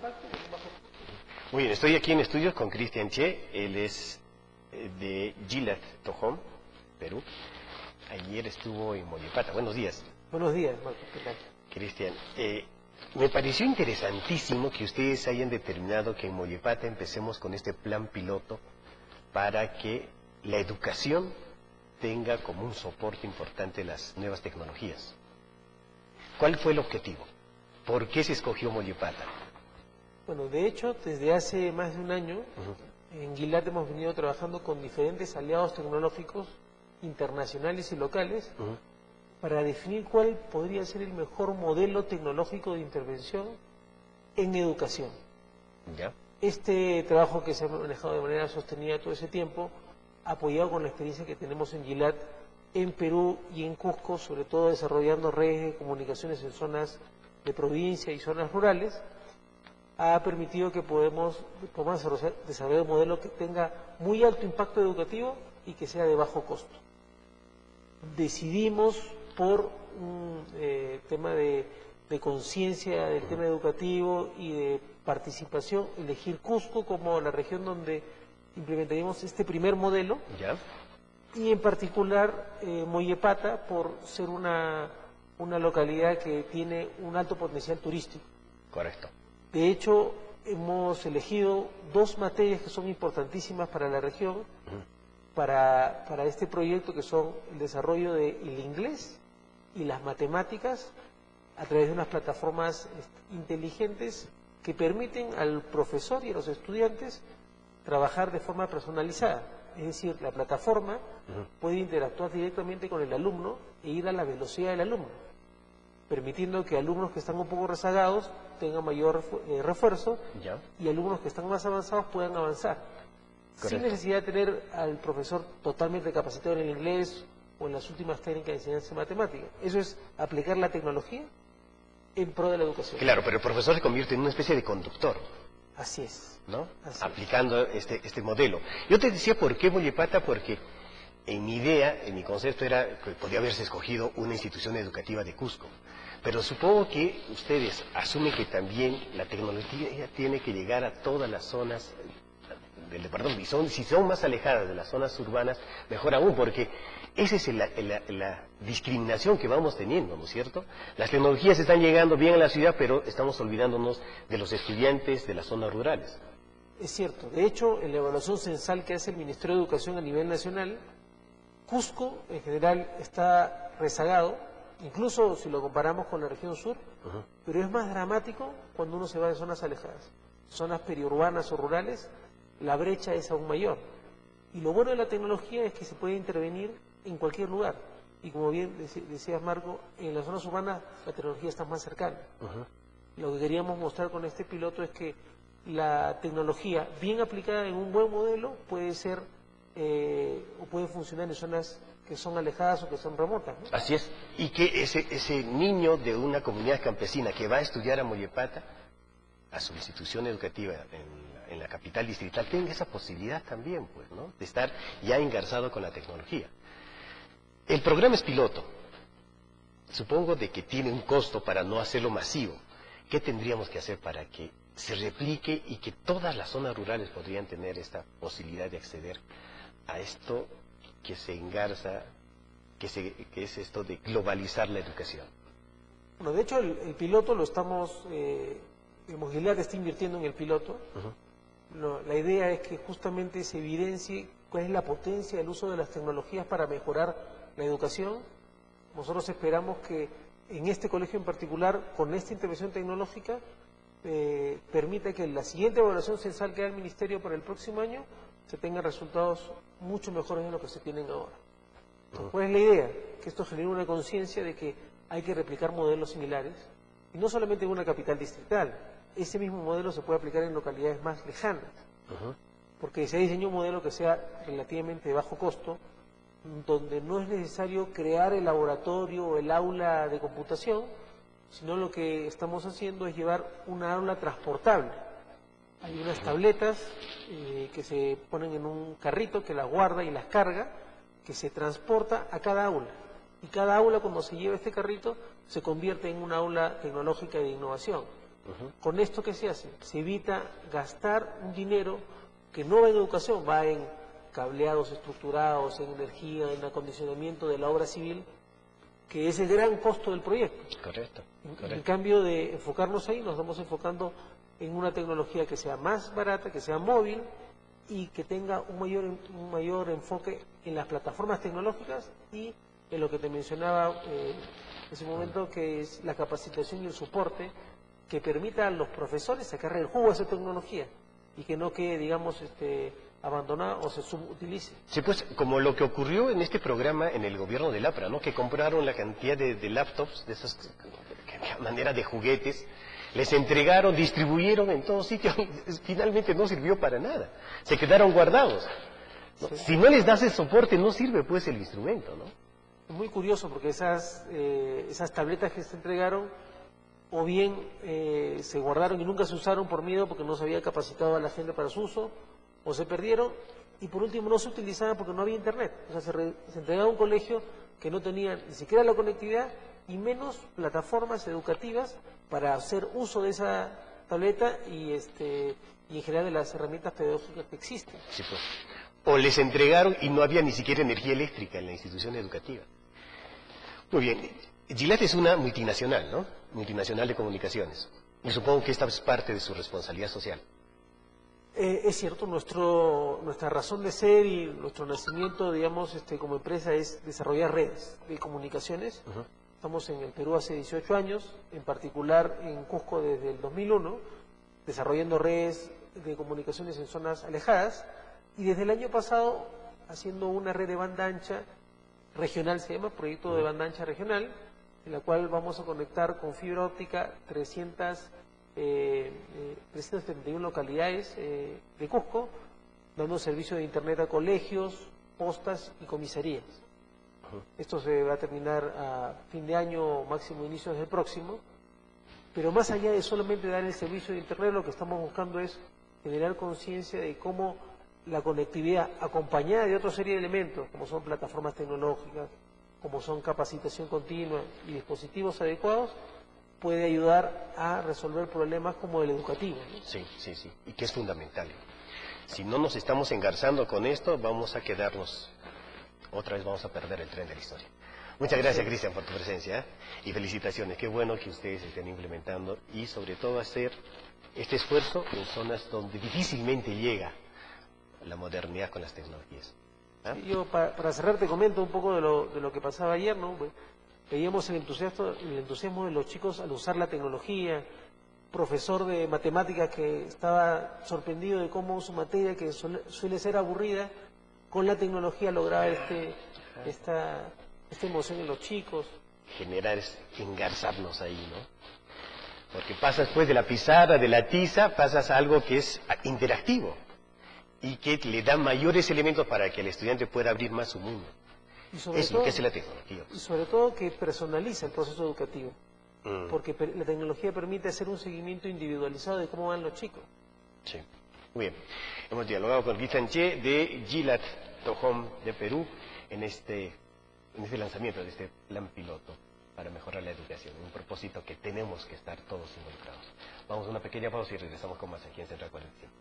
impacto y bajo costo. Muy bien, estoy aquí en estudios con Cristian Che, él es de Gilat Tojón, Perú. Ayer estuvo en Mollepata. Buenos días. Buenos días, Marco, ¿qué tal? Cristian, me pareció interesantísimo que ustedes hayan determinado que en Mollepata empecemos con este plan piloto para que la educación tenga como un soporte importante las nuevas tecnologías. ¿Cuál fue el objetivo? ¿Por qué se escogió Mollepata? Bueno, de hecho, desde hace más de un año, en Gilat hemos venido trabajando con diferentes aliados tecnológicos internacionales y locales para definir cuál podría ser el mejor modelo tecnológico de intervención en educación. ¿Ya? Este trabajo que se ha manejado de manera sostenida todo ese tiempo, apoyado con la experiencia que tenemos en Gilat, en Perú y en Cusco, sobre todo desarrollando redes de comunicaciones en zonas de provincia y zonas rurales, ha permitido que podamos desarrollar un modelo que tenga muy alto impacto educativo y que sea de bajo costo. Decidimos por un tema de conciencia del tema educativo y de participación, elegir Cusco como la región donde implementaríamos este primer modelo. ¿Ya? Y en particular Mollepata por ser una localidad que tiene un alto potencial turístico. Correcto. De hecho, hemos elegido dos materias que son importantísimas para la región, para este proyecto, que son el desarrollo del inglés y las matemáticas a través de unas plataformas inteligentes que permiten al profesor y a los estudiantes trabajar de forma personalizada. Es decir, la plataforma puede interactuar directamente con el alumno e ir a la velocidad del alumno, permitiendo que alumnos que están un poco rezagados tengan mayor refuerzo. ¿Ya? Y alumnos que están más avanzados puedan avanzar. Correcto. Sin necesidad de tener al profesor totalmente capacitado en el inglés o en las últimas técnicas de enseñanza matemática. Eso es aplicar la tecnología en pro de la educación. Claro, pero el profesor se convierte en una especie de conductor, Así es. ¿no? Así es. Aplicando este modelo. Yo te decía por qué Mollepata, porque en mi idea, en mi concepto era que podía haberse escogido una institución educativa de Cusco. Pero supongo que ustedes asumen que también la tecnología tiene que llegar a todas las zonas del departamento. Si son más alejadas de las zonas urbanas, mejor aún, porque esa es la discriminación que vamos teniendo, ¿no es cierto? Las tecnologías están llegando bien a la ciudad, pero estamos olvidándonos de los estudiantes de las zonas rurales. Es cierto. De hecho, en la evaluación censal que hace el Ministerio de Educación a nivel nacional, Cusco en general está rezagado, incluso si lo comparamos con la región sur, pero es más dramático cuando uno se va de zonas alejadas. Zonas periurbanas o rurales, la brecha es aún mayor. Y lo bueno de la tecnología es que se puede intervenir en cualquier lugar. Y como bien decías, Marco, en las zonas urbanas la tecnología está más cercana. Lo que queríamos mostrar con este piloto es que la tecnología bien aplicada en un buen modelo puede ser o puede funcionar en zonas que son alejadas o que son remotas, ¿no? Así es. Y que ese niño de una comunidad campesina que va a estudiar a Mollepata, a su institución educativa en la capital distrital, tenga esa posibilidad también, pues, ¿no? De estar ya engarzado con la tecnología. El programa es piloto. Supongo de que tiene un costo para no hacerlo masivo. ¿Qué tendríamos que hacer para que se replique y que todas las zonas rurales podrían tener esta posibilidad de acceder a esto que se engarza, que es esto de globalizar la educación? Bueno, de hecho el piloto lo estamos, Gilat está invirtiendo en el piloto. La idea es que justamente se evidencie cuál es la potencia del uso de las tecnologías para mejorar la educación. Nosotros esperamos que en este colegio en particular, con esta intervención tecnológica, permita que la siguiente evaluación censal que haga el Ministerio para el próximo año se tengan resultados mucho mejores de lo que se tienen ahora. Entonces, ¿cuál es la idea? Que esto genere una conciencia de que hay que replicar modelos similares, y no solamente en una capital distrital. Ese mismo modelo se puede aplicar en localidades más lejanas, porque se diseñó un modelo que sea relativamente de bajo costo, donde no es necesario crear el laboratorio o el aula de computación, sino lo que estamos haciendo es llevar una aula transportable. Hay unas tabletas que se ponen en un carrito que las guarda y las carga, que se transporta a cada aula. Y cada aula, cuando se lleva este carrito, se convierte en una aula tecnológica de innovación. Con esto, ¿qué se hace? Se evita gastar un dinero que no va en educación, va en cableados estructurados, en energía, en acondicionamiento de la obra civil, que es el gran costo del proyecto. Correcto. En cambio de enfocarnos ahí, nos estamos enfocando en una tecnología que sea más barata, que sea móvil y que tenga un mayor enfoque en las plataformas tecnológicas y en lo que te mencionaba en ese momento, que es la capacitación y el soporte que permita a los profesores sacar el jugo a esa tecnología y que no quede, digamos, abandonada o se subutilice. Sí, pues como lo que ocurrió en este programa en el gobierno del APRA, ¿no? Que compraron la cantidad de laptops, de esas manera de juguetes, les entregaron, distribuyeron en todos sitios y finalmente no sirvió para nada. Se quedaron guardados. ¿No? Sí. Si no les das el soporte, no sirve pues el instrumento, ¿no? Es muy curioso porque esas tabletas que se entregaron o bien se guardaron y nunca se usaron por miedo porque no se había capacitado a la gente para su uso, o se perdieron, y por último no se utilizaban porque no había internet. O sea, se entregaba a un colegio que no tenía ni siquiera la conectividad y menos plataformas educativas para hacer uso de esa tableta y en general de las herramientas pedagógicas que existen. Sí, pues. O les entregaron y no había ni siquiera energía eléctrica en la institución educativa. Muy bien. Gilat es una multinacional, ¿no? Multinacional de comunicaciones. Y supongo que esta es parte de su responsabilidad social. Es cierto, nuestra razón de ser y nuestro nacimiento, digamos, como empresa es desarrollar redes de comunicaciones. Estamos en el Perú hace 18 años, en particular en Cusco desde el 2001, desarrollando redes de comunicaciones en zonas alejadas, y desde el año pasado haciendo una red de banda ancha regional, se llama Proyecto de Banda Ancha Regional, en la cual vamos a conectar con fibra óptica 331 localidades de Cusco, dando servicio de internet a colegios, postas y comisarías. Esto se va a terminar a fin de año, máximo inicios del próximo, pero más allá de solamente dar el servicio de internet, lo que estamos buscando es generar conciencia de cómo la conectividad, acompañada de otra serie de elementos, como son plataformas tecnológicas, como son capacitación continua y dispositivos adecuados, puede ayudar a resolver problemas como el educativo, ¿no? Sí, sí, sí, y que es fundamental. Si no nos estamos engarzando con esto, vamos a quedarnos, otra vez vamos a perder el tren de la historia. Muchas gracias, Cristian, por tu presencia, y felicitaciones. Qué bueno que ustedes estén implementando y sobre todo hacer este esfuerzo en zonas donde difícilmente llega la modernidad con las tecnologías. ¿Ah? Sí, yo para cerrar te comento un poco de lo que pasaba ayer, ¿no? Veíamos el entusiasmo de los chicos al usar la tecnología, profesor de matemáticas que estaba sorprendido de cómo su materia, que suele ser aburrida, con la tecnología lograba esta emoción en los chicos. Generar es engarzarnos ahí, ¿no? Porque pasas después de la pizarra, de la tiza, pasas a algo que es interactivo y que le da mayores elementos para que el estudiante pueda abrir más su mundo. Es lo que hace la tecnología. Y sobre todo que personaliza el proceso educativo, porque la tecnología permite hacer un seguimiento individualizado de cómo van los chicos. Sí, muy bien. Hemos dialogado con Cristian Che de Gilat Home de Perú en este lanzamiento de este plan piloto para mejorar la educación, un propósito que tenemos que estar todos involucrados. Vamos a una pequeña pausa y regresamos con más aquí en Central 45.